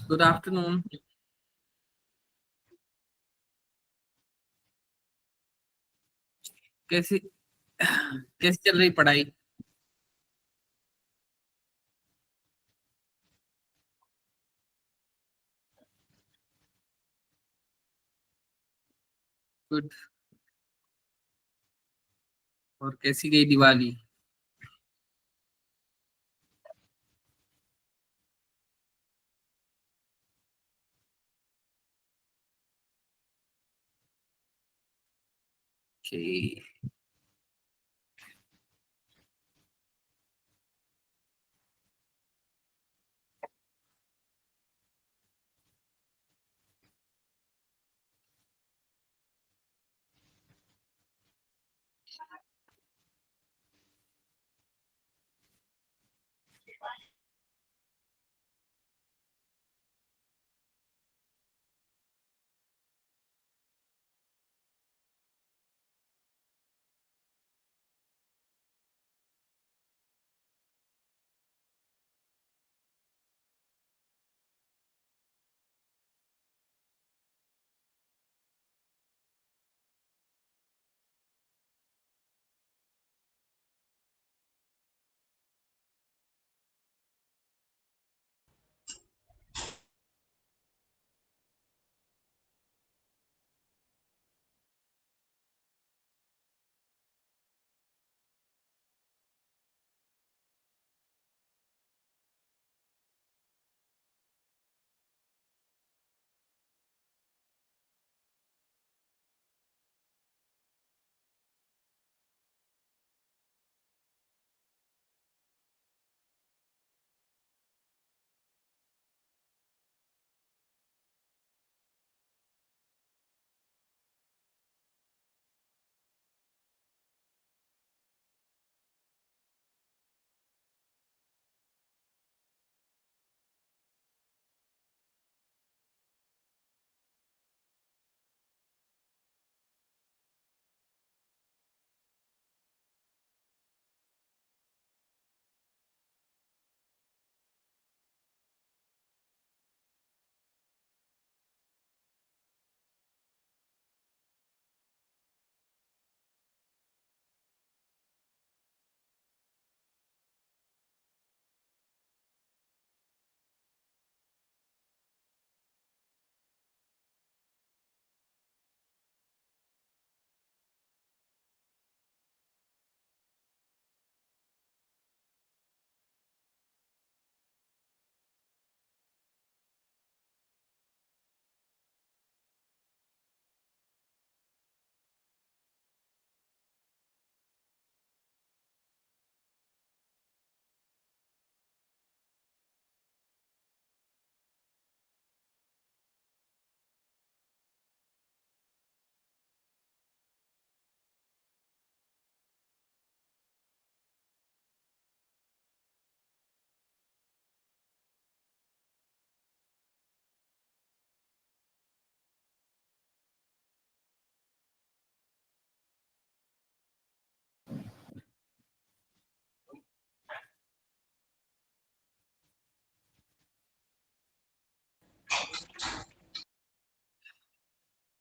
Good afternoon. कैसी कैसी चल रही पढ़ाई? गुड। और कैसी गई दिवाली? Okay.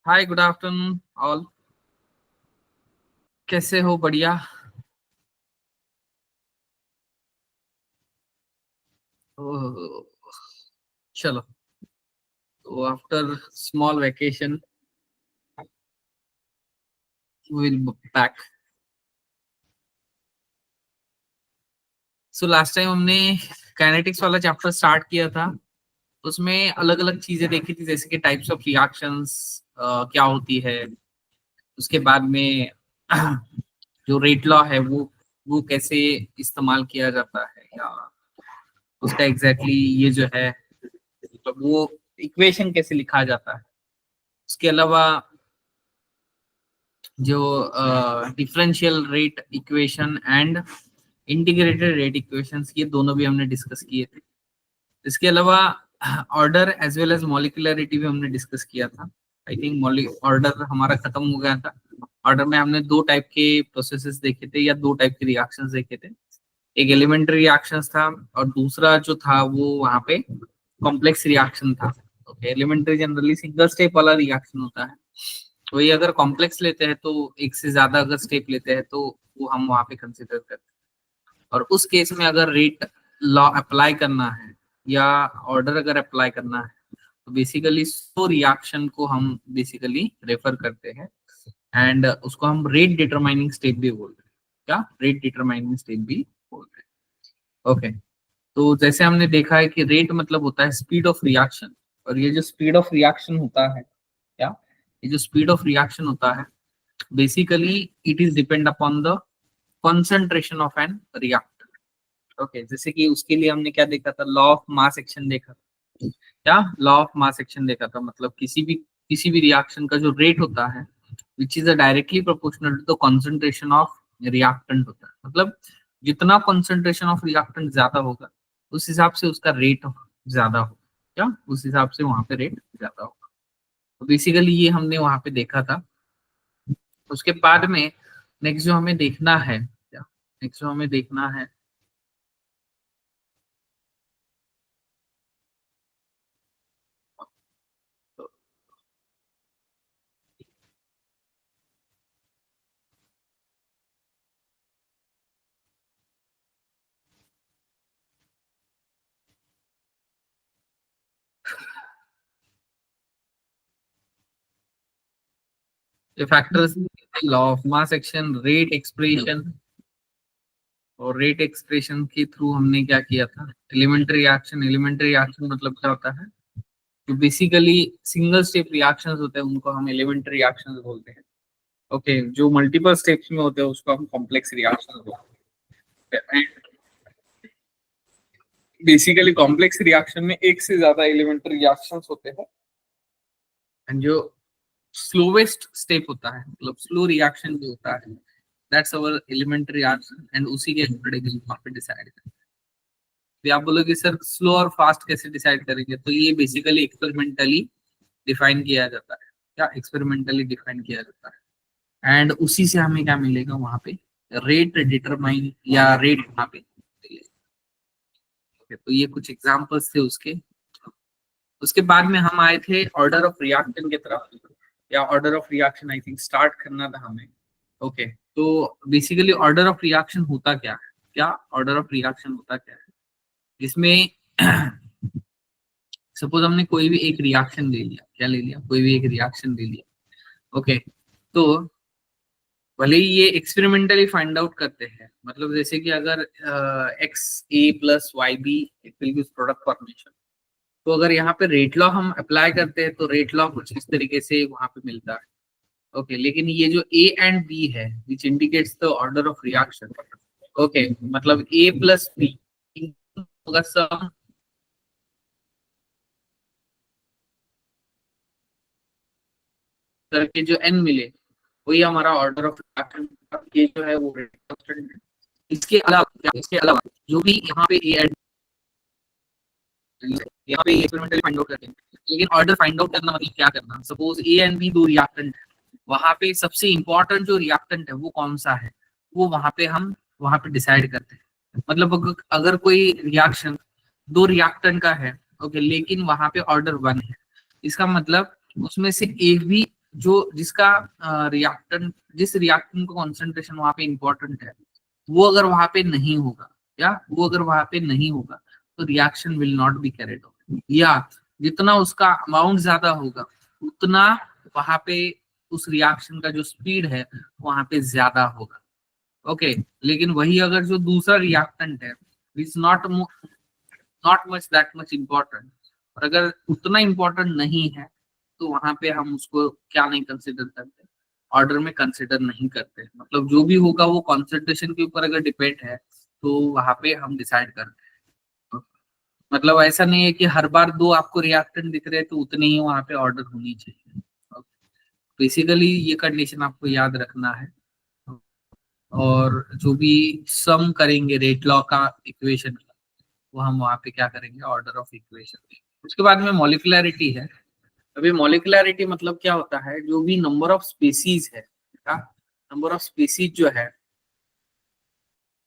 हाय, गुड आफ्टरनून ऑल। कैसे हो? बढ़िया। ओह, चलो। तो after small vacation will back. So last time हमने काइनेटिक्स वाला चैप्टर स्टार्ट किया था। उसमें अलग अलग चीजें देखी थी, जैसे कि टाइप्स ऑफ रिएक्शंस क्या होती है। उसके बाद में जो रेट लॉ है वो कैसे इस्तेमाल किया जाता है, या उसका एग्जैक्टली ये जो है, तो वो इक्वेशन कैसे लिखा जाता है। उसके अलावा जो differential rate equation and integrated rate equations, ये दोनों भी हमने डिस्कस किए थे। इसके अलावा order as well as molecularity भी हमने डिस्कस किया था। आई थिंक ऑर्डर हमारा खत्म हो गया था। ऑर्डर में हमने दो टाइप के प्रोसेसेस देखे थे, या दो टाइप के रिएक्शंस देखे थे। एक एलिमेंट्री रिएक्शंस था, और दूसरा जो था वो वहां पे कॉम्प्लेक्स रिएक्शन था। Okay, elementary generally single step वाला रिएक्शन होता है, वही अगर कॉम्प्लेक्स लेते हैं तो एक से ज्यादा अगर स्टेप लेते हैं तो वो हम वहां पे कंसिडर करते हैं। और उस केस में अगर रेट लॉ अप्लाई करना है या ऑर्डर अगर अप्लाई करना है तो बेसिकली सो रिएक्शन को हम बेसिकली रेफर करते हैं, एंड उसको हम रेट डिटरमाइनिंग स्टेप भी बोलते हैं। क्या रेट डिटरमाइनिंग स्टेप भी बोलते हैं। ओके, तो जैसे हमने देखा है कि रेट मतलब होता है स्पीड ऑफ रिएक्शन, और ये जो स्पीड ऑफ रिएक्शन होता है, क्या ये जो स्पीड ऑफ रिएक्शन होता है basically it is depend upon the concentration of an reactor. Okay, जैसे कि उसके लिए हमने क्या देखा था, लॉ ऑफ मास एक्शन देखा था। क्या लॉ ऑफ मास एक्शन देखा था, मतलब किसी भी रिएक्शन का जो रेट होता है which is directly proportional to the concentration of reactant होता है, मतलब जितना कंसंट्रेशन ऑफ रिएक्टेंट ज्यादा होगा उस हिसाब से उसका रेट ज्यादा होगा। क्या उस हिसाब से वहां पे रेट ज्यादा होगा। तो बेसिकली ये हमने वहां पे देखा था। उसके बाद में नेक्स्ट जो हमें देखना है, क्या नेक्स्ट जो हमें देखना है, ये factors, law of mass action, rate expression, और रेट एक्सप्रेशन के थ्रू हमने क्या किया था, एलिमेंट्री रिएक्शन। एलिमेंट्री रिएक्शन मतलब क्या होता है, जो बेसिकली सिंगल स्टेप रिएक्शंस होते हैं उनको हम एलिमेंट्री रिएक्शंस बोलते हैं। ओके, जो मल्टीपल स्टेप्स में होते हैं उसको हम कॉम्प्लेक्स रिएक्शंस बोलते हैं। बेसिकली कॉम्प्लेक्स रिएक्शन में एक से ज्यादा एलिमेंट्री रिएक्शंस होते हैं, एंड जो स्लोवेस्ट स्टेप होता है, मतलब स्लो रिएक्शन जो होता है, that's our elementary reaction, and उसी के अकॉर्डिंगली वहां पे डिसाइड करें। तो आप बोलोगे सर स्लो और फास्ट कैसे डिसाइड करेंगे, तो ये बेसिकली एक्सपेरिमेंटली डिफाइन किया जाता है। क्या एक्सपेरिमेंटली डिफाइन किया जाता है, एंड उसी से हमें क्या मिलेगा वहां पे, रेट डिटरमाइन या रेट वहां पे मिलेगा। तो ये कुछ एग्जांपल्स थे उसके। उसके बाद में हम आए थे ऑर्डर ऑफ रिएक्शन की तरफ, या order of reaction I think start करना था हमें। ओके, तो बेसिकली ऑर्डर ऑफ रिएक्शन होता क्या है, क्या ऑर्डर ऑफ रिएक्शन होता क्या है, इसमें सपोज हमने कोई भी एक रिएक्शन ले लिया, क्या ले लिया, कोई भी एक रिएक्शन ले लिया। ओके, तो भले ही ये एक्सपेरिमेंटली फाइंड आउट करते हैं, मतलब जैसे कि अगर X A plus Y B it will give product formation, तो अगर यहाँ पे रेट लॉ हम अप्लाई करते हैं तो रेट लॉ कुछ इस तरीके से वहां पे मिलता है। ओके, लेकिन ये जो ए एंड बी है which indicates the order of reaction. Okay, मतलब ए प्लस बी होगा सम करके जो एन मिले वही हमारा ऑर्डर ऑफ रिएक्शन। ये जो है वो रेट कांस्टेंट है। इसके अलावा जो भी यहाँ पे ए एंड यहाँ पे एक्सपेरिमेंटली फाइंड आउट करते हैं, लेकिन ऑर्डर फाइंड आउट करना मतलब क्या करना, सपोज ए एंड बी दो रिएक्टेंट है, वहां पे सबसे इंपॉर्टेंट जो रिएक्टेंट है वो कौन सा है, वो वहां पे हम वहां पे डिसाइड करते हैं। मतलब अगर कोई रिएक्शन दो रिएक्टेंट का है, ओके, लेकिन वहां पे ऑर्डर वन है, इसका मतलब उसमें से एक भी जो जिसका रिएक्टेंट जिस रिएक्टेंट का कॉन्सेंट्रेशन वहां पे इंपॉर्टेंट है वो अगर वहां पे नहीं होगा, या वो अगर वहां पे नहीं होगा तो reaction will not be carried out, या जितना उसका अमाउंट ज्यादा होगा उतना वहां पे उस रिएक्शन का जो स्पीड है वहां पे ज्यादा होगा। ओके, लेकिन वही अगर जो दूसरा रिएक्टेंट है is not much that much important, और अगर उतना इम्पोर्टेंट नहीं है तो वहां पे हम उसको क्या नहीं कंसिडर करते, ऑर्डर में कंसिडर नहीं करते। मतलब जो भी होगा वो कॉन्सेंट्रेशन के ऊपर अगर डिपेंड है तो वहां पे हम डिसाइड करते हैं। मतलब ऐसा नहीं है कि हर बार दो आपको रिएक्टेंट दिख रहे हैं तो उतनी ही वहां पे ऑर्डर होनी चाहिए। बेसिकली ये कंडीशन आपको याद रखना है, और जो भी सम करेंगे रेट लॉ का इक्वेशन का वो हम वहां पे क्या करेंगे, ऑर्डर ऑफ इक्वेशन। उसके बाद में मॉलिक्युलरिटी है। अभी मॉलिक्युलरिटी मतलब क्या होता है, जो भी नंबर ऑफ स्पीसीज है, नंबर ऑफ स्पीसीज जो है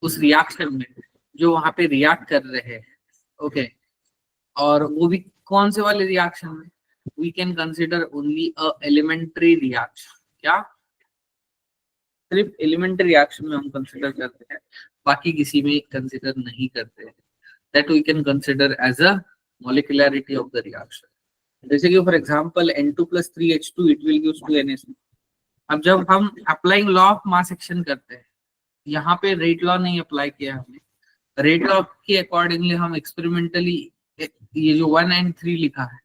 उस रिएक्शन में जो वहां पे रिएक्ट कर रहे हैं, ओके, और वो भी कौन से वाले रिएक्शन में, we can consider only a elementary reaction. क्या सिर्फ एलिमेंट्री रिएक्शन में हम कंसिडर करते हैं, बाकी किसी में कंसिडर नहीं करते हैं। That we can consider as a molecularity of the reaction. जैसे कि for example N2+3H2 it will gives 2NH2। अब जब हम applying law of mass action करते हैं, यहाँ पे रेट लॉ नहीं अप्लाई किया हमने, रेट लॉ के अकॉर्डिंगली हम एक्सपेरिमेंटली ये जो 1 और 3 लिखा है,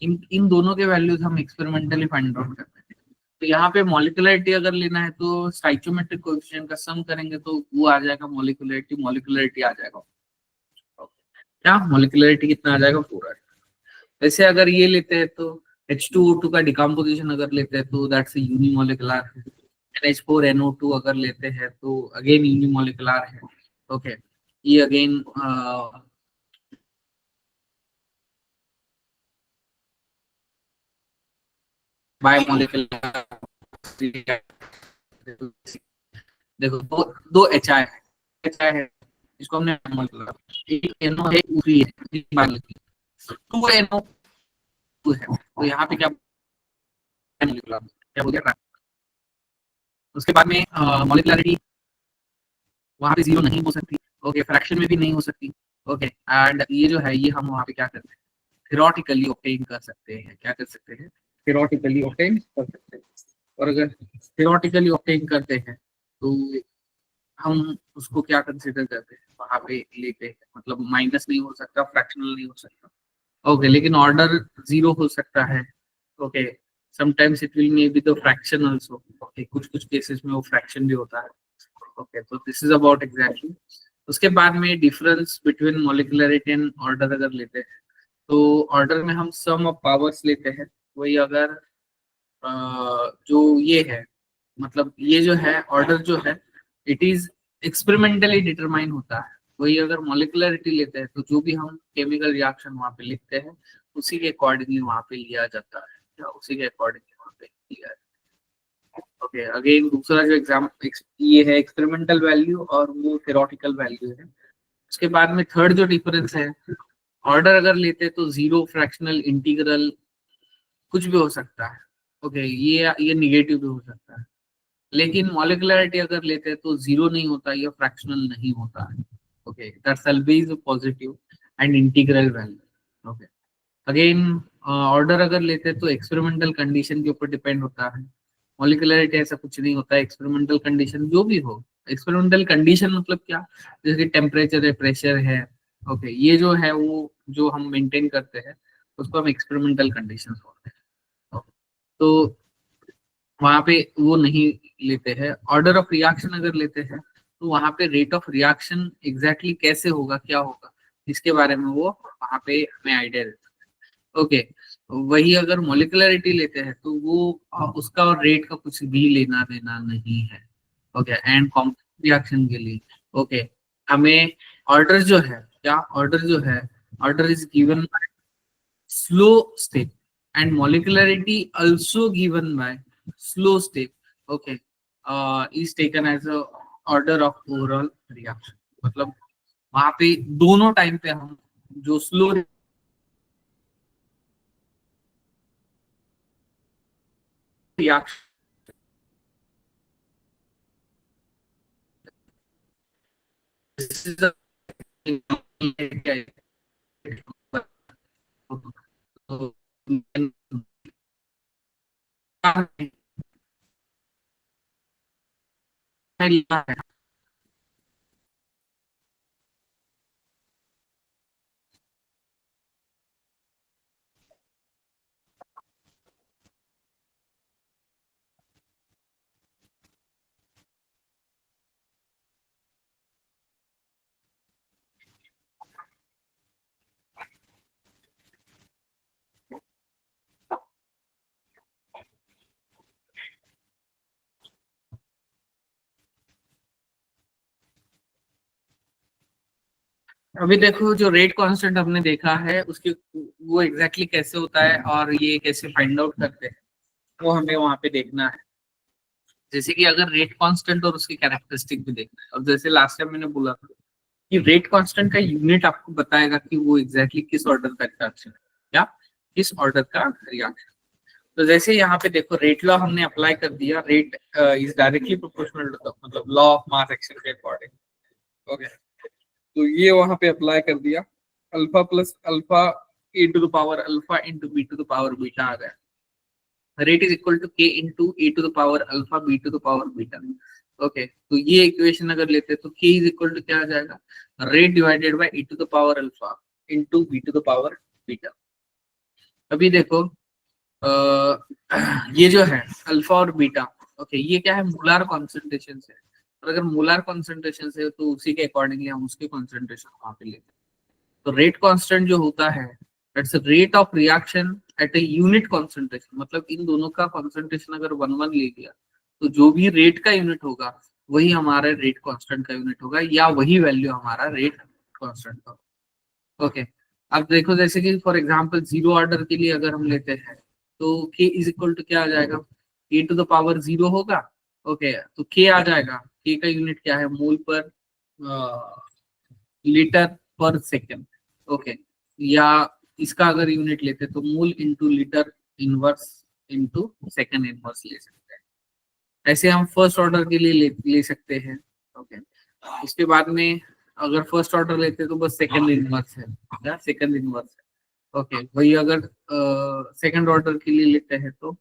इन इन दोनों के वैल्यूज हम एक्सपेरिमेंटली फाइंड आउट करते हैं। तो यहाँ पे मॉलिकुलरिटी अगर लेना है तो स्टाइचोमेट्रिक कोएफिशिएंट का सम करेंगे तो वो आ जाएगा मॉलिकुलरिटी, मॉलिकुलरिटी आ जाएगा क्या, मॉलिकुलरिटी कितना आ जाएगा पूरा। वैसे अगर ये लेते हैं तो H2O2 का डिकम्पोजिशन अगर लेते हैं तो दैट्स यूनिमोलिकुलर है। NH4NO2 अगर लेते हैं तो अगेन यूनिमोलिकुलर है। ओके, ये अगेन बायोमोलिकुलर। देखो दो दो एच आई है, इसको हमने मोलिकुलर, एक NO है, दूसरी है बायोमोलिकुलर, टू NO2 है, तो यहाँ पे क्या मोलिकुलर क्या हो गया। उसके बाद में मॉलिकुलरिटी वहां पे जीरो नहीं हो सकती, ओके, फ्रैक्शन में भी नहीं हो सकती। ओके, एंड ये जो है ये हम वहां पे क्या करते हैं, थ्योरेटिकली ऑब्टेन कर सकते हैं। क्या कर सकते हैं, थ्योरेटिकली ऑब्टेन कर सकते हैं। और अगर थ्योरेटिकली ऑब्टेन करते हैं तो हम उसको क्या कंसिडर करते हैं, वहां पे लेते हैं, मतलब माइनस नहीं हो सकता, फ्रैक्शनल नहीं हो सकता। ओके, लेकिन ऑर्डर जीरो हो सकता है। Okay, sometimes it will may be the fraction also. Okay, कुछ कुछ केसेस में वो फ्रैक्शन भी होता है। ओके, तो दिस इज अबाउट एग्जैक्टली। उसके बाद में difference between molecularity and order अगर लेते हैं तो ऑर्डर में हम सम ऑफ पावर्स लेते हैं। वही अगर जो ये है, मतलब ये जो है ऑर्डर जो है इट इज एक्सपेरिमेंटली डिटरमाइन होता है। वही अगर मॉलिकुलरिटी लेते हैं तो जो भी हम केमिकल रिएक्शन वहां पे लिखते हैं उसी के अकॉर्डिंगली वहां पे लिया जाता है, या उसी के अकॉर्डिंगली वहां पे लिया जाता है। ओके, अगेन दूसरा जो एग्जाम ये है एक्सपेरिमेंटल वैल्यू और वो थ्योरेटिकल वैल्यू है। उसके बाद में थर्ड जो डिफरेंस है, ऑर्डर अगर लेते हैं तो जीरो, फ्रैक्शनल, इंटीग्रल कुछ भी हो सकता है। ओके, ये निगेटिव भी हो सकता है। लेकिन मॉलिकुलरिटी अगर लेते हैं तो जीरो नहीं होता या फ्रैक्शनल नहीं होता है। Okay, that's always positive and integral value. Okay, again order अगर लेते हैं तो एक्सपेरिमेंटल कंडीशन के ऊपर डिपेंड होता है। मॉलिकुलरिटी ऐसा कुछ नहीं होता है, एक्सपेरिमेंटल कंडीशन जो भी हो। एक्सपेरिमेंटल कंडीशन मतलब क्या, जैसे टेम्परेचर है, प्रेशर है, ओके, ये जो है वो जो हम मेंटेन करते हैं उसको हम एक्सपेरिमेंटल कंडीशन बोलते हैं। तो वहां पे वो नहीं लेते हैं। ऑर्डर ऑफ रिएक्शन अगर लेते हैं तो वहां पे रेट ऑफ रिएक्शन एग्जैक्टली कैसे होगा, क्या होगा, इसके बारे में वो वहां पे हमें आइडिया देता है। ओके, वही अगर मोलिकुलरिटी लेते हैं तो वो उसका और रेट का कुछ भी लेना देना नहीं है। ओके, एंड कॉम्प्लेक्स रिएक्शन के लिए ओके हमें ऑर्डर जो है, क्या ऑर्डर जो है, order is given slow step and molecularity also given by slow step. Okay, is taken as a order of overall reaction। मतलब वहां पे दोनों टाइम पे हम जो स्लो रिएक्शन अभी देखो जो रेट कांस्टेंट हमने देखा है उसके वो एग्जैक्टली कैसे होता है और ये कैसे फाइंड आउट करते हैं वो हमें वहां पे देखना है। जैसे कि अगर रेट कांस्टेंट और उसकी कैरेक्टरिस्टिक भी देखना है, अब जैसे लास्ट टाइम मैंने बोला था कि रेट कांस्टेंट का यूनिट आपको बताएगा कि वो एग्जैक्टली किस ऑर्डर का रिएक्शन है या किस ऑर्डर का रिएक्शन। तो जैसे यहाँ पे देखो रेट लॉ हमने अप्लाई कर दिया, rate is directly proportional to मतलब लॉ ऑफ मास एक्शन के अकॉर्डिंग। ओके, तो ये वहां पे अप्लाई कर दिया, alpha plus alpha A to the power alpha into B to the power beta आ गया। Rate is equal to K into A to the power alpha B to the power beta. Okay, तो ये equation अगर लेते हैं तो के is equal to क्या आ जाएगा, rate divided by A to the power alpha into B to the power beta. अभी देखो ये जो है अल्फा और बीटा, ओके, ये क्या है, मोलार कॉन्सेंट्रेशन है। और अगर मोलार कॉन्सेंट्रेशन है तो उसी के अकॉर्डिंगली हम उसके कॉन्सेंट्रेशन वहां पे लेते हैं। तो रेट कांस्टेंट जो होता है that's rate of reaction at a unit concentration, मतलब इन दोनों का कॉन्सेंट्रेशन अगर 1:1 ले लिया तो जो भी रेट का यूनिट होगा वही हमारा रेट कांस्टेंट का यूनिट होगा, या वही वैल्यू हमारा रेट कांस्टेंट का। ओके, अब देखो जैसे कि फॉर एग्जांपल जीरो ऑर्डर के लिए अगर हम लेते हैं तो k इज इक्वल टू क्या आ जाएगा, ए टू द पावर जीरो होगा। ओके, तो k आ जाएगा, k का यूनिट क्या है, मोल पर लीटर पर सेकेंड। ओके, या इसका अगर यूनिट लेते तो mole into litre inverse into second inverse ले सकते हैं। ऐसे हम फर्स्ट ऑर्डर के लिए ले सकते हैं। ओके, उसके बाद में अगर फर्स्ट ऑर्डर लेते हैं तो बस सेकेंड इनवर्स है, क्या सेकेंड इनवर्स है। ओके, वही अगर सेकेंड ऑर्डर के लिए लेते हैं तो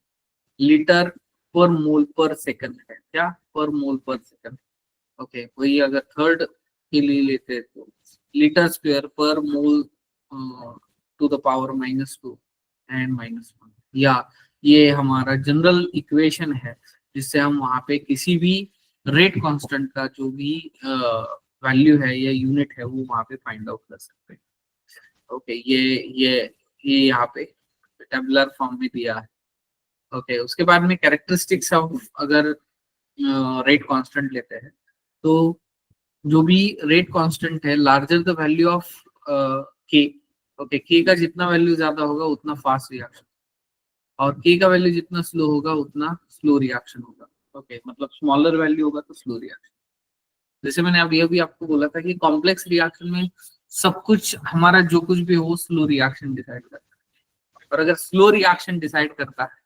लीटर पर मोल पर सेकंड है, क्या पर मोल पर सेकंड। ओके, वही अगर थर्ड के लिए लेते हैं तो लीटर स्क्वायर पर मोल टू द पावर -2 एंड -1। या ये हमारा जनरल इक्वेशन है जिससे हम वहां पे किसी भी रेट कांस्टेंट का जो भी वैल्यू है या यूनिट है वो वहां पे फाइंड आउट कर सकते हैं। ओके, ये यहाँ पे टेबुलर फॉर्म में दिया है। ओके, उसके बाद में कैरेक्टरिस्टिक्स ऑफ अगर रेट कांस्टेंट लेते हैं तो जो भी रेट कांस्टेंट है लार्जर द वैल्यू ऑफ के। ओके, के का जितना वैल्यू ज्यादा होगा उतना फास्ट रिएक्शन, और के का वैल्यू जितना स्लो होगा उतना स्लो रिएक्शन होगा। ओके, मतलब स्मॉलर वैल्यू होगा तो स्लो रिएक्शन। जैसे मैंने अभी अभी आपको बोला था कि कॉम्प्लेक्स रिएक्शन में सब कुछ हमारा जो कुछ भी हो स्लो रिएक्शन डिसाइड करता है, और अगर स्लो रिएक्शन डिसाइड करता है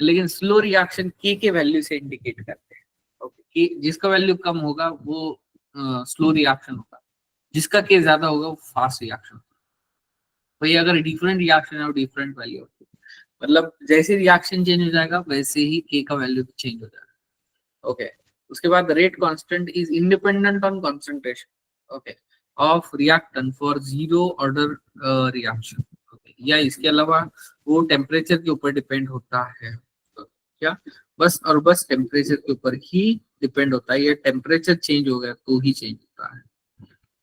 लेकिन स्लो रिएक्शन के वैल्यू से इंडिकेट करते हैं। ओके, जिसका वैल्यू कम होगा वो स्लो रिएक्शन होगा, जिसका के ज्यादा होगा वो फास्ट रिएक्शन होगा। वही अगर डिफरेंट रिएक्शन है और डिफरेंट वैल्यू होगी, मतलब जैसे रिएक्शन चेंज हो जाएगा वैसे ही के का वैल्यू चेंज हो जाएगा। ओके, उसके बाद rate constant is independent on concentration, okay, of reactant for zero order reaction. या इसके अलावा वो टेम्परेचर के ऊपर डिपेंड होता है, क्या बस और बस टेम्परेचर के ऊपर ही डिपेंड होता है, या टेम्परेचर चेंज हो गया तो ही चेंज होता है।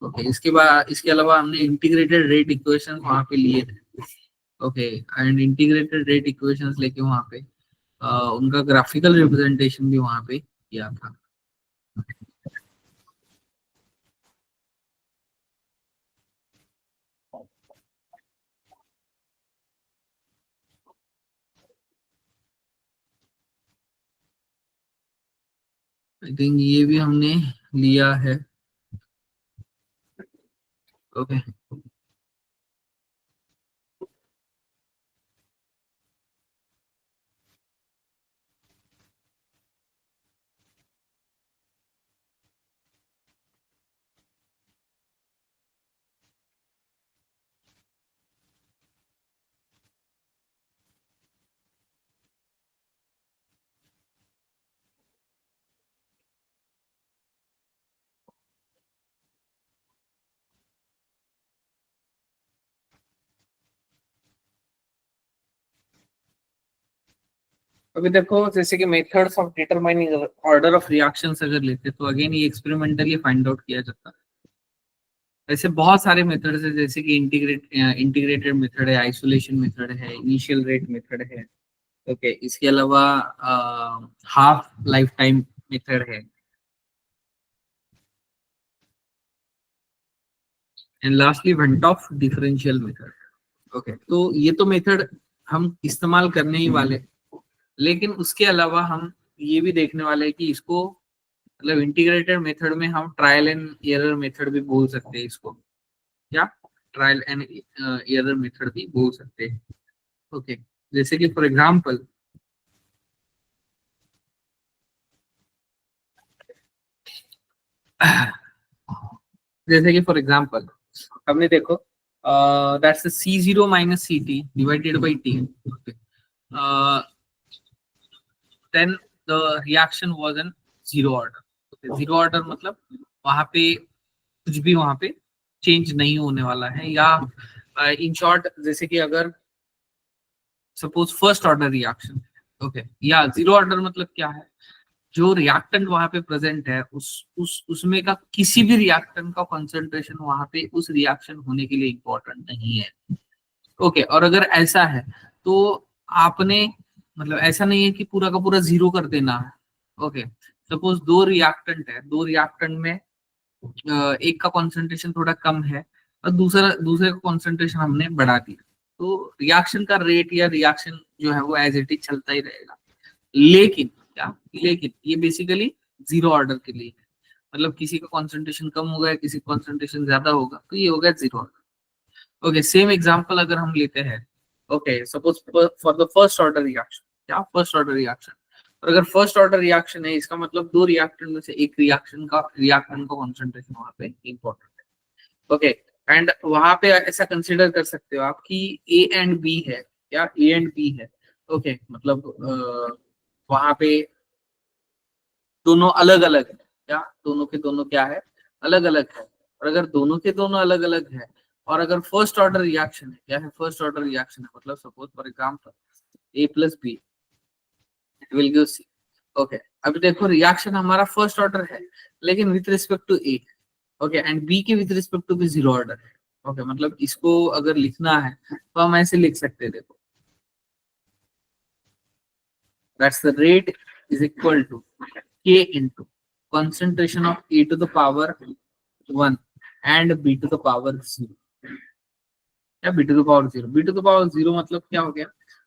ओके, इसके बाद इसके अलावा हमने इंटीग्रेटेड रेट इक्वेशन वहां पे लिए थे। Okay, and integrated rate equations लेके वहां पे उनका ग्राफिकल रिप्रेजेंटेशन भी वहां पे किया था। आई थिंक ये भी हमने लिया है। ओके, अभी देखो जैसे कि methods of determining order of reactions अगर लेते तो अगेन ये एक्सपेरिमेंटली फाइंड आउट किया जाता है। ऐसे बहुत सारे मेथड्स है, जैसे कि इंटीग्रेटेड मेथड है, आइसोलेशन मेथड है, इनिशियल रेट मेथड है। ओके, इसके अलावा हाफ लाइफ टाइम मेथड है, and lastly went of differential method. Okay, तो ये तो मेथड हम इस्तेमाल करने ही वाले, लेकिन उसके अलावा हम ये भी देखने वाले हैं कि इसको मतलब इंटीग्रेटेड मेथड में हम ट्रायल एंड एरर मेथड भी बोल सकते हैं इसको, क्या ट्रायल एंड एरर मेथड भी बोल सकते हैं। ओके, जैसे कि फॉर एग्जांपल जैसे कि फॉर एग्जांपल हमने देखो that's C0 minus CT divided by T, then the reaction was in zero order. Zero order मतलब वहां पे कुछ भी वहां पे चेंज नहीं होने वाला है, या इन शॉर्ट जैसे कि अगर suppose first order reaction, okay, या जीरो ऑर्डर मतलब क्या है, जो रिएक्टेंट वहां पे प्रेजेंट है उस उसमें का किसी भी रिएक्टेंट का कंसंट्रेशन वहां पे उस रिएक्शन होने के लिए इंपॉर्टेंट नहीं है। ओके, और अगर ऐसा है तो आपने मतलब ऐसा नहीं है कि पूरा का पूरा जीरो कर देना है। ओके, सपोज दो रिएक्टेंट है, दो रिएक्टेंट में एक का कंसंट्रेशन थोड़ा कम है और दूसरे का कंसंट्रेशन हमने बढ़ा दिया, तो रिएक्शन का रेट या रिएक्शन जो है वो एज इट इज चलता ही रहेगा। लेकिन क्या, लेकिन ये बेसिकली जीरो ऑर्डर के लिए है, मतलब किसी का कंसंट्रेशन कम होगा, किसी का कंसंट्रेशन ज्यादा होगा, तो ये हो गया zero order. Okay, same example अगर हम लेते हैं, okay suppose for the first order reaction, क्या फर्स्ट ऑर्डर रिएक्शन, और अगर फर्स्ट ऑर्डर रिएक्शन है इसका मतलब दो रिएक्टेंट में से एक रिएक्टेंट का कंसंट्रेशन वहां पे इंपॉर्टेंट है। ओके, एंड वहां पे ऐसा कंसिडर कर सकते हो आप कि ए एंड बी है, क्या ए एंड बी है। ओके, मतलब वहां पे दोनों अलग अलग है, क्या दोनों के दोनों क्या है, अलग अलग है। और अगर दोनों के दोनों अलग अलग है और अगर फर्स्ट ऑर्डर रिएक्शन है, क्या है फर्स्ट ऑर्डर रिएक्शन है, मतलब suppose for example A plus B it will give C. Okay, अभी देखो रिएक्शन हमारा फर्स्ट ऑर्डर है लेकिन with respect to A, okay, and B के विथ रिस्पेक्ट टू भी जीरो ऑर्डर है। ओके, मतलब इसको अगर लिखना है तो हम ऐसे लिख सकते हैं, देखो that's the rate is equal to k into concentration of a to the power 1 and b to the power 0, या b to the power 0, b to the power 0 मतलब क्या हो गया,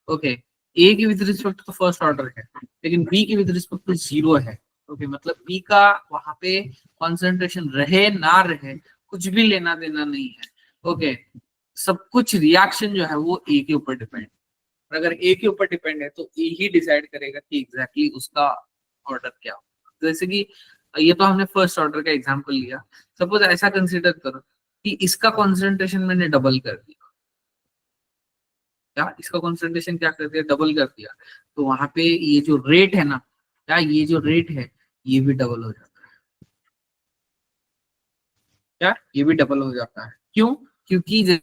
ओके, a की with respect to first order है लेकिन b की with respect to 0 है। ओके, मतलब b का वहां पे कंसंट्रेशन रहे ना रहे कुछ भी लेना देना नहीं है। ओके, सब कुछ रिएक्शन जो है वो a के ऊपर डिपेंड, अगर ए के ऊपर डिपेंड है तो ए ही डिसाइड करेगा कि एग्जैक्टली उसका ऑर्डर क्या हो। जैसे कि ये तो हमने फर्स्ट ऑर्डर का एग्जांपल लिया, सपोज ऐसा कंसीडर करो कि इसका कंसंट्रेशन मैंने डबल कर दिया, क्या इसका कंसंट्रेशन क्या कर दिया, डबल कर दिया, तो वहां पे ये जो रेट है ना, क्या ये जो रेट है ये भी डबल हो जाता है, क्या ये भी डबल हो जाता है, क्यों, क्योंकि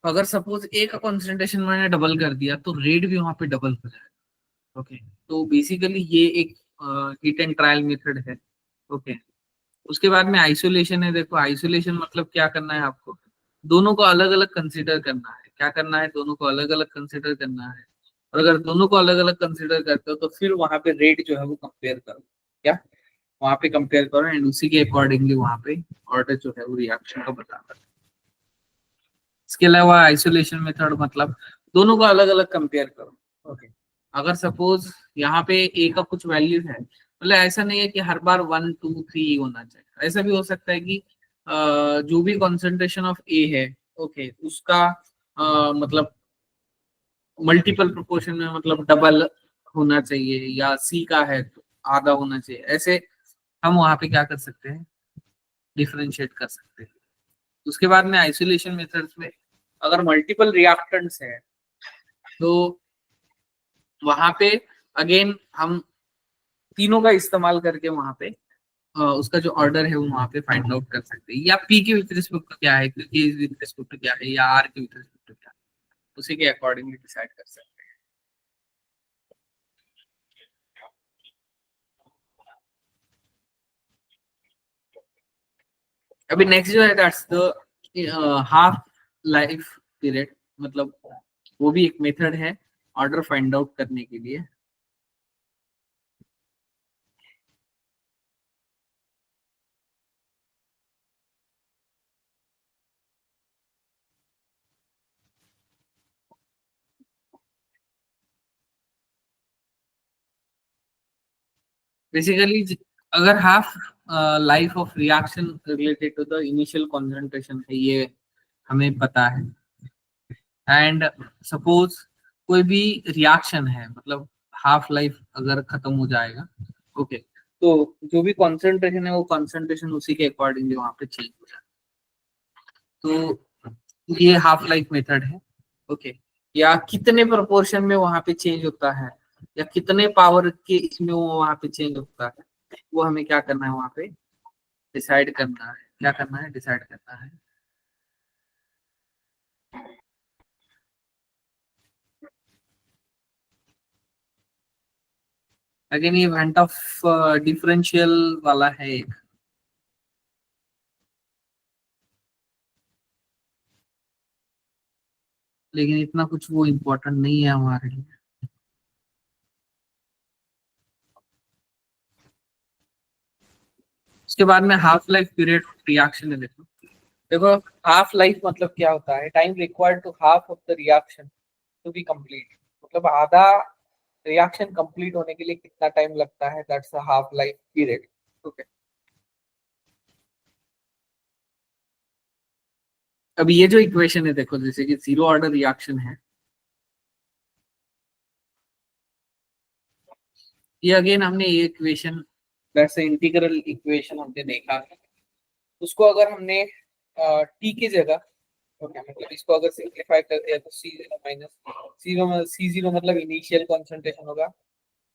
अगर सपोज ए का कंसंट्रेशन मैंने डबल कर दिया तो रेट भी वहां पे डबल हो जाएगा। ओके, तो बेसिकली ये एक हिट एंड ट्रायल मेथड है। ओके, उसके बाद में आइसोलेशन है। देखो आइसोलेशन मतलब क्या करना है आपको, दोनों को अलग अलग कंसीडर करना है, क्या करना है, दोनों को अलग अलग कंसीडर करना है। और अगर दोनों को अलग अलग कंसीडर करते हो तो फिर वहां पे रेट जो है वो कंपेयर करो, क्या वहां पे कंपेयर करो एंड उसी के अकॉर्डिंगली वहां पे ऑर्डर जो है वो रिएक्शन का बताता है। इसके अलावा आइसोलेशन मेथड मतलब दोनों को अलग अलग कंपेयर करो। ओके, अगर सपोज यहाँ पे ए का कुछ वैल्यू है, मतलब ऐसा नहीं है कि हर बार 1 2 3 होना चाहिए, ऐसा भी हो सकता है कि जो भी कॉन्सेंट्रेशन ऑफ ए है, ओके, उसका मतलब मल्टीपल प्रोपोर्शन में मतलब डबल होना चाहिए, या सी का है तो आधा होना चाहिए, ऐसे हम वहां पे क्या कर सकते हैं, डिफरेंशिएट कर सकते हैं। उसके बाद में आइसोलेशन मेथड्स में अगर मल्टीपल रिएक्टेंट्स है तो वहां पे अगेन हम तीनों का इस्तेमाल करके वहां पे उसका जो ऑर्डर है वो वहां पे फाइंड आउट कर सकते हैं, या पी के विथ रिस्पेक्ट टू क्या है, क्यू के विथ रिस्पेक्ट टू क्या है, या आर के विथ रिस्पेक्ट टू क्या है, उसी के अकॉर्डिंगली डिसाइड कर सकते हैं। अभी नेक्स्ट जो है that's the half life period, मतलब वो भी एक मेथड है ऑर्डर फाइंड आउट करने के लिए। बेसिकली अगर half life of reaction related to the initial concentration है, ये हमें पता है। एंड सपोज कोई भी रिएक्शन है, मतलब हाफ लाइफ अगर खत्म हो जाएगा, ओके, तो जो भी कंसंट्रेशन है वो कंसंट्रेशन उसी के अकॉर्डिंगली वहां पे चेंज हो जाए। तो ये हाफ लाइफ मेथड है, ओके। या कितने प्रोपोर्शन में वहां पे चेंज होता है, या कितने पावर के इसमें वो वहां पे चेंज होता है, वो हमें क्या करना है वहां पे डिसाइड करना है। क्या करना है, डिसाइड करना है। अगेन ये वेंट ऑफ डिफरेंशियल वाला है एक, लेकिन इतना कुछ वो इम्पोर्टेंट नहीं है हमारे लिए। उसके बाद में हाफ लाइफ पीरियड रिएक्शन है। देखो देखो, हाफ लाइफ मतलब क्या होता है, time required to half of the reaction to be complete. मतलब आधा रिएक्शन कंप्लीट होने के लिए कितना टाइम लगता है, that's a half life period. Okay, अब ये जो इक्वेशन है देखो, जैसे कि जीरो ऑर्डर रिएक्शन है, ये अगेन हमने ये इक्वेशन, दैट्स इंटीग्रल इक्वेशन हमने देखा है। उसको अगर हमने टी की जगह, ओके, मतलब इसको अगर सिंप्लीफाई करते हैं तो C zero minus zero, C zero मतलब इनिशियल कंसंट्रेशन होगा,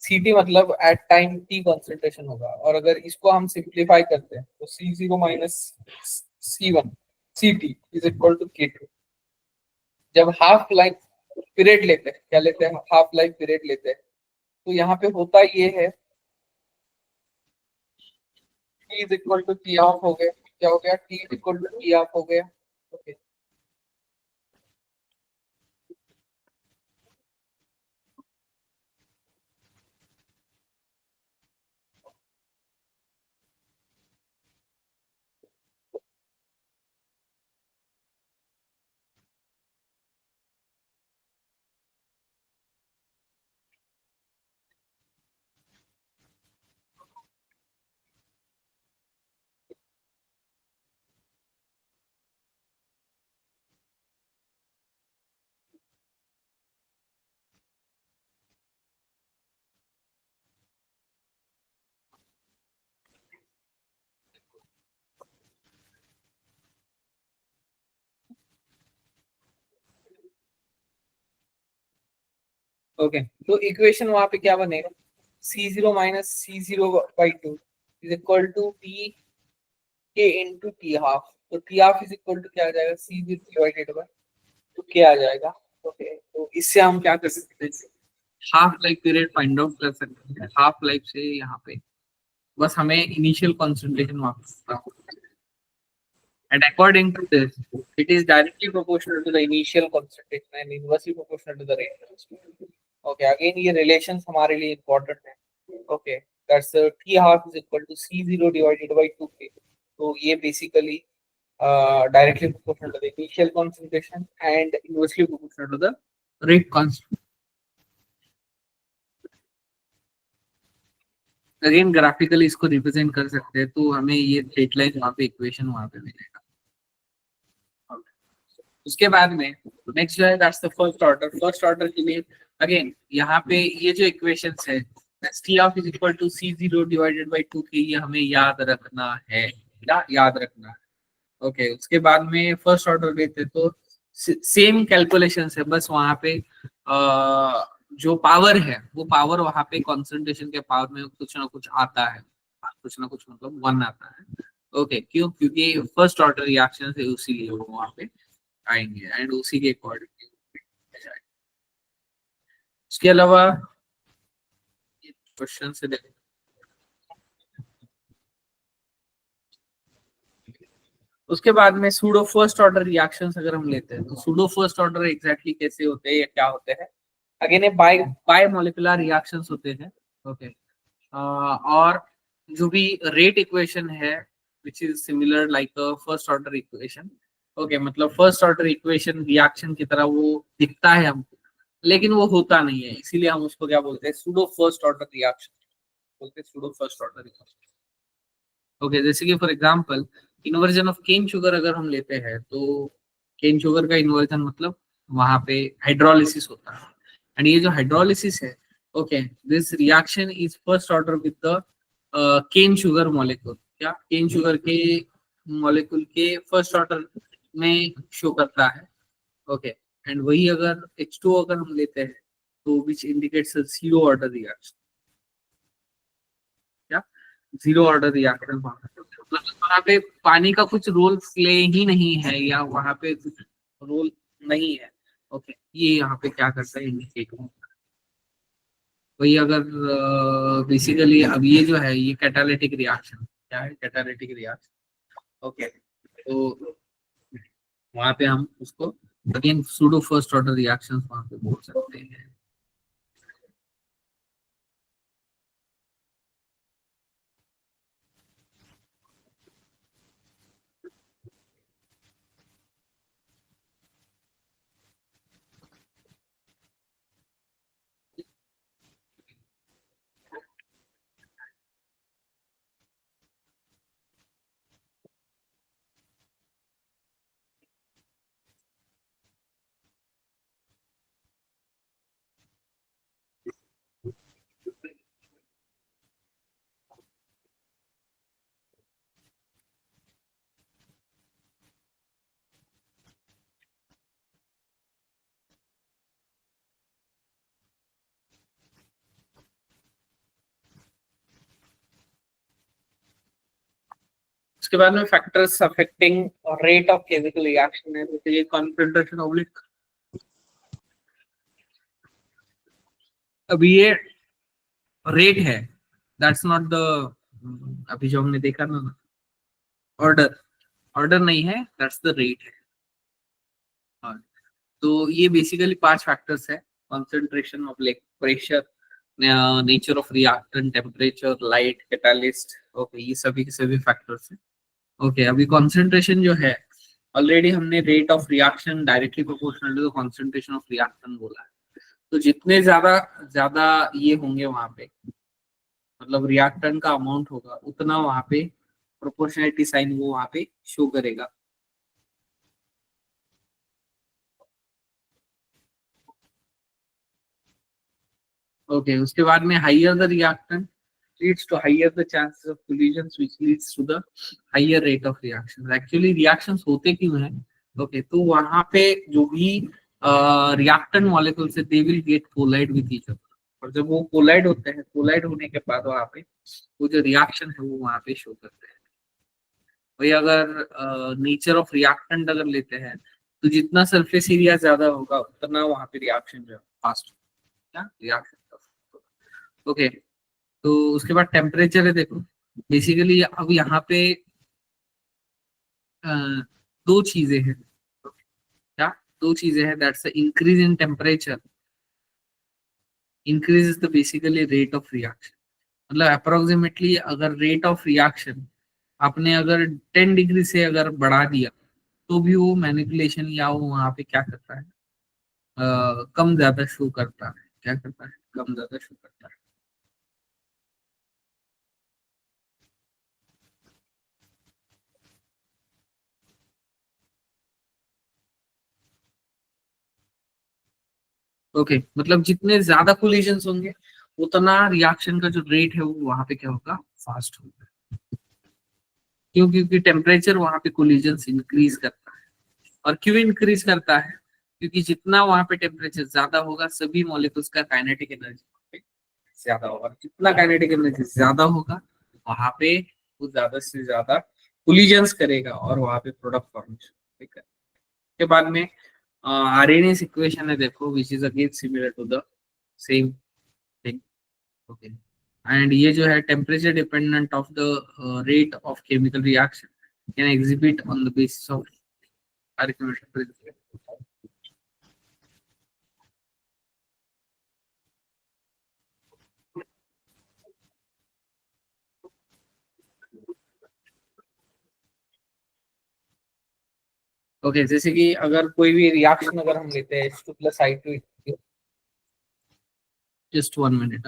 सी टी मतलब एट टाइम टी कंसंट्रेशन होगा। और अगर इसको हम सिंप्लीफाई करते हैं तो C zero minus C one C T is equal to K two. जब हाफ लाइफ पीरियड लेते हैं, क्या लेते हैं, हाफ लाइफ पीरियड लेते हैं, तो यहाँ पे होता ये है, T is equal to T half हो गया, क्या हो गया, T is equal to T half हो गया। ओके, ओके, तो इक्वेशन वहां पे क्या बनेगा, C zero minus C zero by two is equal to T K into T half. तो T half is equal to क्या आ जाएगा, C zero divided by two K आ जाएगा। ओके, तो इससे हम क्या कर सकते हैं, half life period find out कर सकते हैं। हाफ लाइफ से यहाँ पे बस हमें इनिशियल कंसंट्रेशन वापस करना है। And according to this, it is directly proportional to the initial concentration and inversely proportional to the rate of concentration. Okay, again ये relations हमारे लिए important है। Okay, that's T half is equal to C zero divided by 2K. तो ये basically directly proportional to the initial concentration and inversely proportional to the rate constant. Again graphically इसको represent कर सकते हैं, तो हमें ये स्ट्रेट लाइन वहाँ पे इक्वेशन वहाँ पे मिलेगा। उसके बाद में नेक्स्ट जो है that's the first order. First order के लिए अगेन यहाँ पे ये जो इक्वेशंस है, T half is equal to C zero divided by two K, ये हमें याद रखना है। क्या याद रखना है, ओके। उसके बाद में फर्स्ट ऑर्डर लेते तो सेम कैलकुलेशन है, बस वहां पे जो पावर है वो पावर वहां पे कॉन्सेंट्रेशन के पावर में कुछ ना कुछ आता है, कुछ ना कुछ मतलब वन आता है। ओके, क्यों, क्योंकि फर्स्ट ऑर्डर रिएक्शन है, उसीलिए वो वहां पे आएंगे एंड उसी के अकॉर्डिंग। उसके अलावा क्वेश्चन से देखें, उसके बाद में सूडो फर्स्ट ऑर्डर रिएक्शंस अगर हम लेते हैं तो सूडो फर्स्ट ऑर्डर एग्जैक्टली कैसे होते हैं या क्या होते हैं। अगेन ये बाय बाय मॉलिक्यूलर रिएक्शंस होते हैं, ओके। और जो भी रेट इक्वेशन है which is similar like first order equation, okay, मतलब फर्स्ट ऑर्डर इक्वेशन रिएक्शन की तरह वो दिखता है हमको, लेकिन वो होता नहीं है, इसीलिए हम उसको क्या बोलते हैं, सूडो फर्स्ट ऑर्डर रिएक्शन। बोलते हैं pseudo first order reaction. Okay, जैसे कि for example inversion of cane sugar अगर हम लेते हैं तो केन शुगर का इन्वर्जन मतलब वहां पे हाइड्रोलिसिस होता है। एंड ये जो हाइड्रोलिसिस है, okay, this reaction is first order with the cane sugar molecule. क्या केन शुगर के मॉलिक्यूल के फर्स्ट ऑर्डर में शो करता है। ओके, एंड वही अगर H2O अगर हम लेते हैं तो which indicates zero order reaction. क्या जीरो ऑर्डर रिएक्शन मतलब वहां पे पानी का कुछ रोल प्ले ही नहीं है या वहां पे कुछ रोल नहीं है। ओके, ये यहाँ पे क्या करता है इंडिकेट। वही अगर बेसिकली अब ये जो है ये कैटालिटिक रिएक्शन, क्या है कैटालिटिक रिएक्शन। ओके, तो वहां पे हम उसको again pseudo first order reactions वहां पे बोल सकते हैं। उसके बाद में factors affecting rate of chemical reaction है, जैसे ये कॉन्सेंट्रेशन ऑब्लिक। अभी ये रेट है, दैट्स नॉट द, अभी जो हमने देखा ना ऑर्डर, ऑर्डर नहीं है, दैट्स द रेट है। हाँ, तो ये बेसिकली पांच फैक्टर्स है, concentration of like pressure, nature of reactant, temperature, light, catalyst. Okay, ये सभी के सभी फैक्टर्स है। ओके, अभी कंसंट्रेशन जो है, ऑलरेडी हमने rate of reaction directly proportional to the concentration of reactant बोला है। तो जितने ज्यादा ज्यादा ये होंगे वहां पे, मतलब रिएक्टेंट का अमाउंट होगा उतना वहां पे प्रोपोर्शनलिटी साइन वो वहां पे शो करेगा। ओके, उसके बाद में higher the reactant leads to higher the chances of collisions which leads to the higher rate of reactions। Actually reactions होते क्यों हैं? ओके, तो वहां पे जो भी रिएक्टेंट मॉलिक्यूल्स है they will get collide with each other, और जब वो कोलाइड होते हैं, कोलाइड होने के बाद वहां पे वो जो रिएक्शन है वो वहां पे शो करते हैं। वही अगर नेचर ऑफ रिएक्टेंट अगर लेते हैं तो जितना सरफेस एरिया ज्यादा होगा उतना वहां पे रिएक्शन जो है फास्ट होगा। Reaction, okay. तो उसके बाद टेम्परेचर है, देखो बेसिकली अब यहाँ पे अ, दो चीजें हैं। क्या दो चीजें हैं? That's increase in temperature, increase is the basically rate of reaction. मतलब अप्रोक्सीमेटली अगर रेट ऑफ रिएक्शन आपने अगर 10 डिग्री से अगर बढ़ा दिया तो भी वो मैनिपुलेशन या वो वहां पे क्या करता है, कम ज्यादा शो करता है। क्या करता है? कम ज्यादा शो करता है। ओके, मतलब जितने ज्यादा कोलिजन्स होंगे उतना रिएक्शन का जो रेट है वो वहां पे क्या होगा, फास्ट होगा। क्यों? क्योंकि टेम्परेचर वहां पे कोलिजन्स इंक्रीज करता है। और क्यों इंक्रीज करता है? क्योंकि जितना वहां पे टेम्परेचर ज्यादा होगा सभी मॉलिक्यूल्स का काइनेटिक एनर्जी ज्यादा होगा, और जितना काइनेटिक एनर्जी ज्यादा होगा वहां पे वो ज्यादा से ज्यादा कोलिजन्स करेगा और वहां पे प्रोडक्ट फॉर्मेशन करेगा। के बाद में आरएनएस इक्वेशन है, देखो which is again similar to the same thing. Okay, and ये जो है temperature dependent of the rate of chemical reaction can exhibit on the basis of Archimedic principle. Okay, जैसे कि अगर कोई भी रिएक्शन अगर हम लेते हैं H2 plus I2, just 1 minute.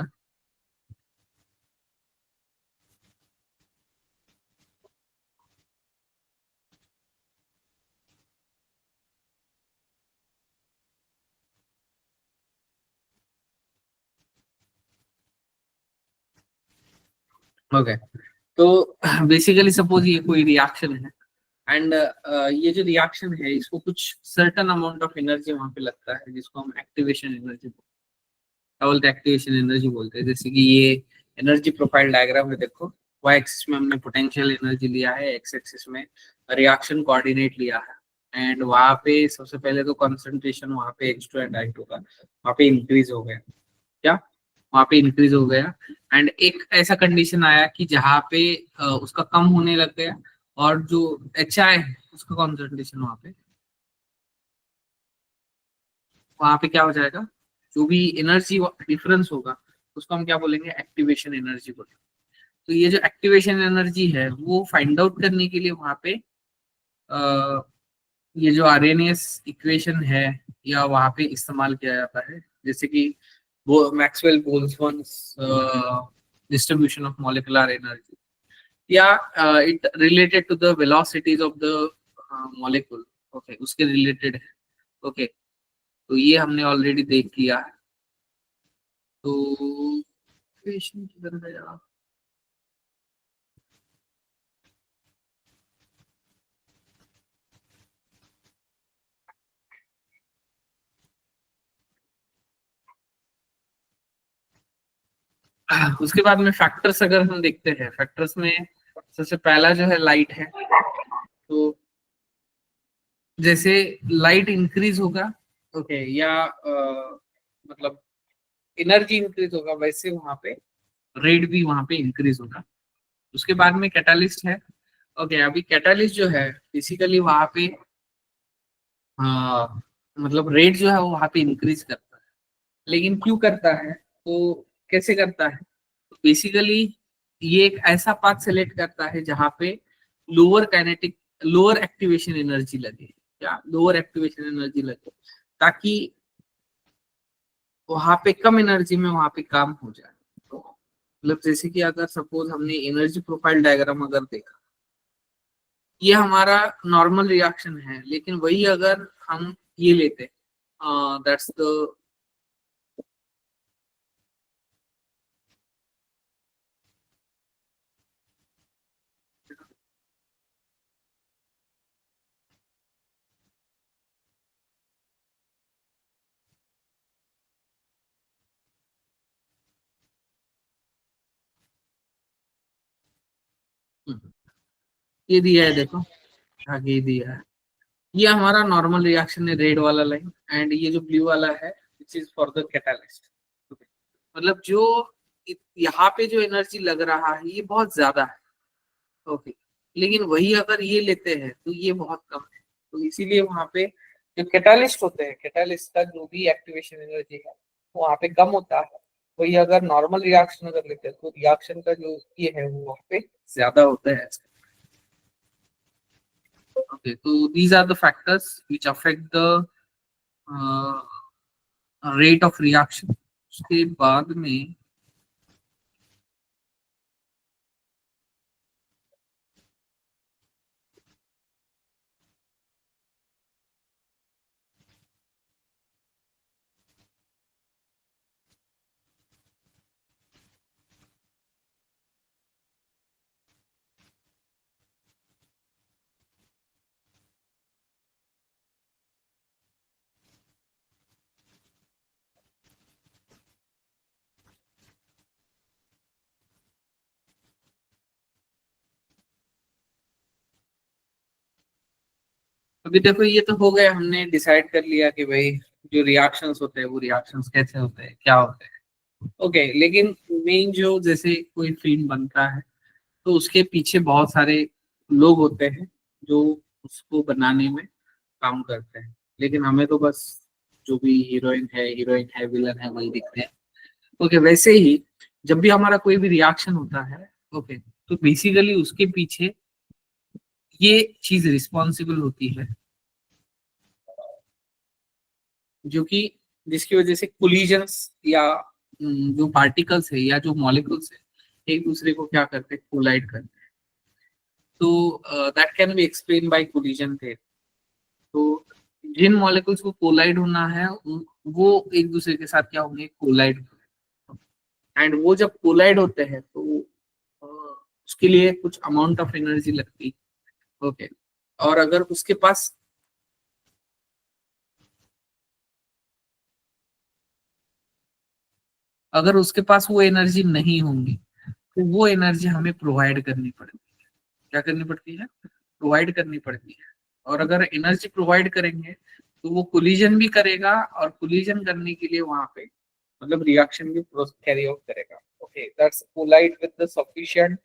Okay, तो बेसिकली सपोज ये कोई रिएक्शन है एंड ये जो रिएक्शन है इसको कुछ सर्टन अमाउंट ऑफ एनर्जी वहां पे लगता है जिसको हम एक्टिवेशन एनर्जी बोलते हैं, एक्टिवेशन एनर्जी बोलते हैं। जैसे कि ये एनर्जी प्रोफाइल डायग्राम है, देखो वाई एक्सिस में हमने पोटेंशियल एनर्जी लिया है, एक्स एक्सिस में रिएक्शन कोऑर्डिनेट लिया है एंड वहां पे सबसे पहले तो कंसंट्रेशन वहां पे H2 एंड I2 का वहां पे इंक्रीज हो गया, क्या वहां पे इंक्रीज हो गया एंड एक ऐसा कंडीशन आया कि जहाँ पे उसका कम होने लग गया और जो HI है उसका कॉन्सेंट्रेशन वहां पे क्या हो जाएगा, जो भी एनर्जी डिफरेंस होगा उसको हम क्या बोलेंगे, एक्टिवेशन एनर्जी बोलेंगे। तो ये जो एक्टिवेशन एनर्जी है वो फाइंड आउट करने के लिए वहां पे अ, ये जो आरएनएस इक्वेशन है या वहां पे इस्तेमाल किया जाता है, जैसे कि वो Maxwell Boltzmann distribution of molecular energy या it related to the velocities of the molecule, okay उसके रिलेटेड है। ओके, तो ये हमने ऑलरेडी देख लिया है। तो इक्वेशन किधर गया, उसके बाद में फैक्टर्स अगर हम देखते हैं, फैक्टर्स में सबसे पहला जो है लाइट है। तो जैसे लाइट इंक्रीज होगा, ओके या मतलब एनर्जी इंक्रीज होगा, वैसे वहां पे रेट भी वहां पे इंक्रीज होगा। उसके बाद में कैटालिस्ट है। ओके, अभी कैटालिस्ट जो है बेसिकली वहां पे मतलब रेट जो है वो वहां पे इंक्रीज करता है। लेकिन क्यों करता है, तो कैसे करता है, बेसिकली ये एक ऐसा पाथ सेलेक्ट करता है जहां पे lower kinetic lower activation energy लगे, या लोअर एक्टिवेशन एनर्जी लगे, ताकि वहां पे कम एनर्जी में वहां पे काम हो जाए। तो मतलब जैसे कि अगर सपोज हमने एनर्जी प्रोफाइल डायग्राम अगर देखा, ये हमारा नॉर्मल रिएक्शन है, लेकिन वही अगर हम ये लेते, दैट्स द ये दिया है देखो, आगे ये दिया है, ये हमारा नॉर्मल रिएक्शन है, रेड वाला लाइन एंड ये जो ब्लू वाला है which is for the catalyst. मतलब जो यहाँ पे जो एनर्जी लग रहा है ये बहुत ज्यादा है, ओके, लेकिन वही अगर ये लेते हैं तो ये बहुत कम है। तो इसीलिए वहां पे जो कैटालिस्ट होते हैं, कैटालिस्ट का जो भी एक्टिवेशन एनर्जी है वो वहां पे कम होता है। वही अगर नॉर्मल रिएक्शन अगर लेते हैं तो रिएक्शन का जो ये है वो वहां पे ज्यादा होता है। Okay, so these are the factors which affect the rate of reaction. उसके बाद में अभी देखो, ये तो हो गया, हमने डिसाइड कर लिया कि भाई जो रिएक्शंस होते हैं वो रिएक्शंस कैसे होते हैं, क्या होते हैं। ओके, लेकिन मेन जो जैसे कोई फिल्म बनता है तो उसके पीछे बहुत सारे लोग होते हैं जो उसको बनाने में काम करते हैं, लेकिन हमें तो बस जो भी हीरोइन है विलन है वही दिखते हैं। ओके, वैसे ही जब भी हमारा कोई भी रिएक्शन होता है, ओके, तो बेसिकली उसके पीछे ये चीज रिस्पॉन्सिबल होती है, जो कि जिसकी वजह से कोलिजन्स या जो पार्टिकल्स है या जो मॉलिक्यूल्स है एक दूसरे को क्या करते हैं, कोलाइड करते हैं। तो that can be explain by collision theory. तो जिन मॉलिक्यूल्स को कोलाइड होना है वो एक दूसरे के साथ क्या होंगे, कोलाइड। एंड वो जब कोलाइड होते हैं तो उसके लिए कुछ अमाउंट ऑफ एनर्जी लगती। ओके, और अगर उसके पास वो एनर्जी नहीं होंगी, तो वो एनर्जी हमें प्रोवाइड करनी पड़ेगी। क्या करनी पड़ती है? प्रोवाइड करनी पड़ती है। और अगर एनर्जी प्रोवाइड करेंगे तो वो कोलिजन भी करेगा, और कोलिजन करने के लिए वहां पे मतलब रिएक्शन भी कैरी आउट करेगा। Okay, that's collide with the sufficient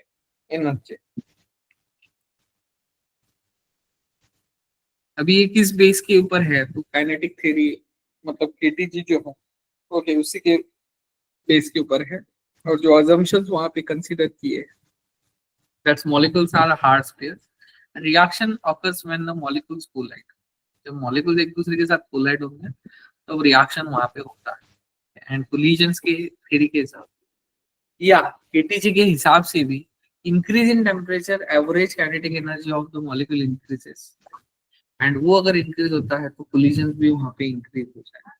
energy. अभी ये किस बेस के ऊपर है? तो काइनेटिक थ्योरी, मतलब केटीजी जो है, ओके, उसी के बेस के ऊपर है। और जो अजम्पशंस वहां पे कंसीडर किए, that's molecules are hard space, reaction occurs when the molecules collide. जब मॉलिक्यूल्स एक दूसरे के साथ कोलाइड होंगे तो रिएक्शन वहां पे होता है। एंड कोलिजन्स के थ्योरी के हिसाब या केटीजी के हिसाब से भी, increase in temperature average kinetic energy of the molecule increases. And वो अगर इंक्रीज होता है तो कोलिजन भी वहां पे इंक्रीज हो जाएगा,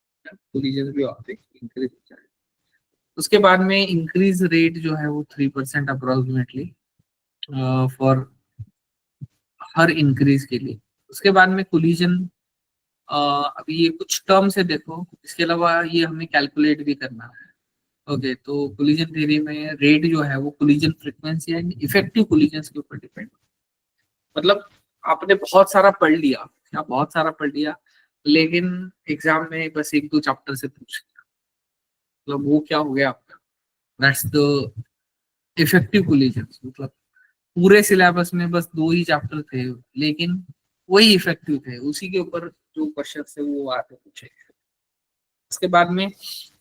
कोलिजन भी वहां पे इंक्रीज हो जाएगा। उसके बाद में इंक्रीज रेट जो है वो 3% अप्रोक्सीमेटली फॉर हर इंक्रीज के लिए। उसके बाद में कोलिजन, अभी ये कुछ टर्म्स है देखो, इसके अलावा ये हमें कैलकुलेट भी करना है। ओके, तो कोलिजन थ्योरी में रेट जो है वो collision frequency and effective collision के ऊपर डिपेंड। मतलब आपने बहुत सारा पढ़ लिया, क्या बहुत सारा पढ़ लिया, लेकिन एग्जाम में बस एक दो चैप्टर से पूछ लिया, मतलब वो क्या हो गया आपका? That's the effective collision. मतलब पूरे सिलेबस में बस दो ही चैप्टर थे, लेकिन वही इफेक्टिव थे, उसी के ऊपर जो क्वेश्चन थे वो आते पूछे। उसके बाद में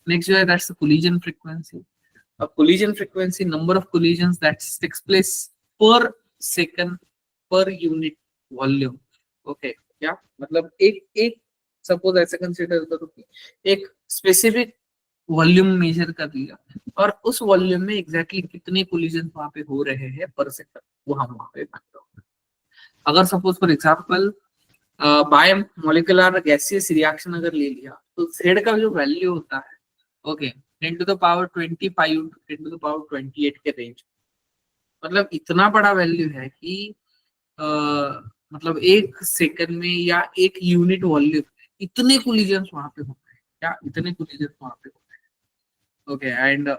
नेक्स्ट जो है दैट्स द कोलिजन फ्रीक्वेंसी। अब collision frequency, number of collisions that takes place per second per unit volume. Okay, क्या मतलब एक एक सपोज ऐसे कंसीडर करो कि एक स्पेसिफिक वॉल्यूम मेजर कर लिया, और उस वॉल्यूम में एग्जैक्टली कितने कोलिजन वहां पे हो रहे हैं पर सेकंड, वो हम वहां पे मानते हैं। अगर suppose for example bye molecular gaseous reaction अगर ले लिया, तो जेड का जो वैल्यू होता है, okay, 10 to the power 25 10 to the power 28 के रेंज। मतलब इतना बड़ा वैल्यू है कि अ, मतलब एक सेकंड में या एक यूनिट वॉल्यूम इतने कोलिजन्स वहां पे होते हैं, क्या इतने कोलिजन्स वहां पे होते हैं। Okay, and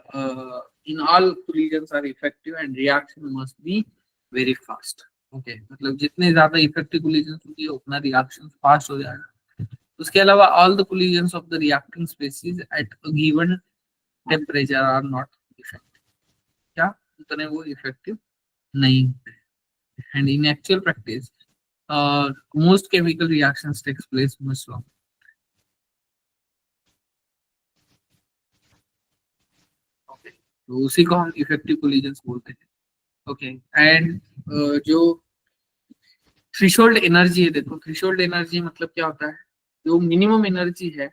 in all collisions are effective and reaction must be very fast. Okay, मतलब जितने ज्यादा इफेक्टिव कोलिजन्स होती है उतना रिएक्शन फास्ट हो जाएगा। उसके अलावा all the collisions of the reacting species at a given temperature are not effective, क्या उतने वो इफेक्टिव नहीं होते। And in actual practice most chemical reactions takes place much longer. Okay, तो उसी को हम इफेक्टिव कोलिजन्स बोलते हैं। ओके, एंड जो थ्रेशोल्ड एनर्जी है, देखो थ्रेशोल्ड एनर्जी मतलब क्या होता है? जो मिनिमम एनर्जी है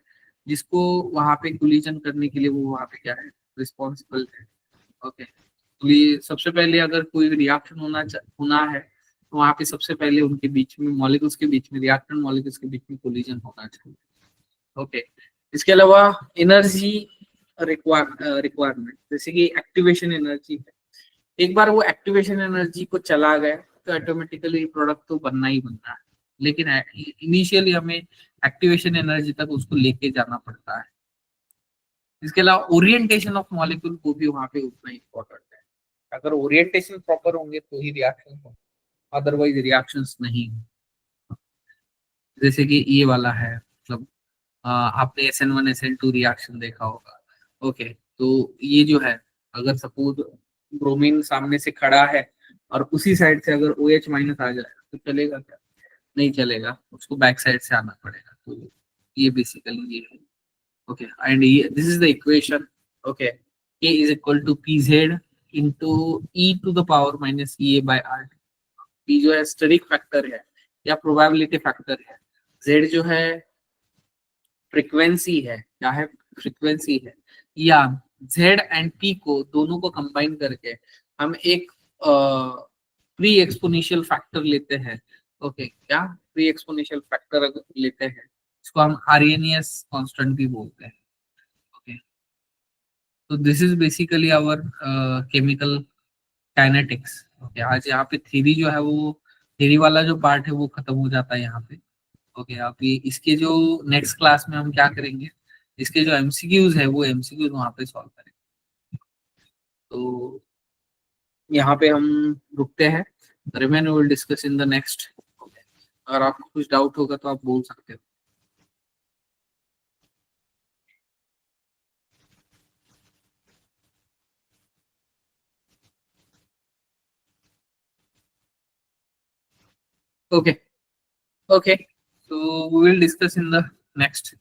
जिसको वहां पे कोलिजन करने के लिए वो वहां पे क्या है, रिस्पॉन्सिबल है। ओके, तो ये सबसे पहले अगर कोई रिएक्शन होना है तो वहां पे सबसे पहले उनके बीच में मॉलिक्यूल्स के बीच में, रिएक्टेंट मॉलिक्यूल्स के बीच में कोलिजन होना चाहिए। ओके, इसके अलावा एनर्जी रिक्वायरमेंट, जैसे कि एक्टिवेशन एनर्जी है, एक बार वो एक्टिवेशन एनर्जी को चला गया तो ऑटोमेटिकली प्रोडक्ट तो बनना ही बनना है, लेकिन इनिशियली हमें एक्टिवेशन एनर्जी तक उसको लेके जाना पड़ता है। इसके अलावा ओरिएंटेशन ऑफ मॉलिक्यूल को भी वहां पे उतना इंपॉर्टेंट है। अगर ओरिएंटेशन प्रॉपर होंगे तो ही रिएक्शन हो, अदरवाइज रिएक्शंस नहीं। जैसे कि ये वाला है, मतलब आपने SN1 SN2 रिएक्शन देखा होगा। ओके, तो ये जो है, अगर सपोज ब्रोमीन सामने से खड़ा है और उसी साइड से अगर OH- आ जाए तो चलेगा क्या? नहीं चलेगा, उसको बैक साइड से आना पड़ेगा। तो ये बेसिकली ये है। ओके, एंड ये this is the equation. Okay, K is equal to PZ into E⁻⁻ P जो है स्टेरिक फैक्टर है या प्रोबेबिलिटी फैक्टर है, Z जो है फ्रीक्वेंसी है, क्या है? फ्रीक्वेंसी है। या Z एंड P को दोनों को कंबाइन करके हम एक प्री एक्सपोनेंशियल फैक्टर लेते हैं। ओके, क्या प्री एक्सपोनेंशियल फैक्टर लेते हैं, इसको हम आर्यनियस कांस्टेंट भी बोलते हैं। ओके, तो this is basically our chemical kinetics. Okay, आज यहाँ पे थ्योरी जो है वो थ्योरी वाला जो पार्ट है वो खत्म हो जाता है यहाँ पे। ओके, अभी इसके जो नेक्स्ट क्लास में हम क्या करेंगे, इसके जो एमसीक्यूज है वो एमसीक्यूज वहाँ पे सॉल्व करेंगे। तो यहाँ पे हम रुकते हैं, remain will discuss in the next. अगर आपको कुछ डाउट होगा तो आप बोल सकते हो। Okay, okay, so we will discuss in the next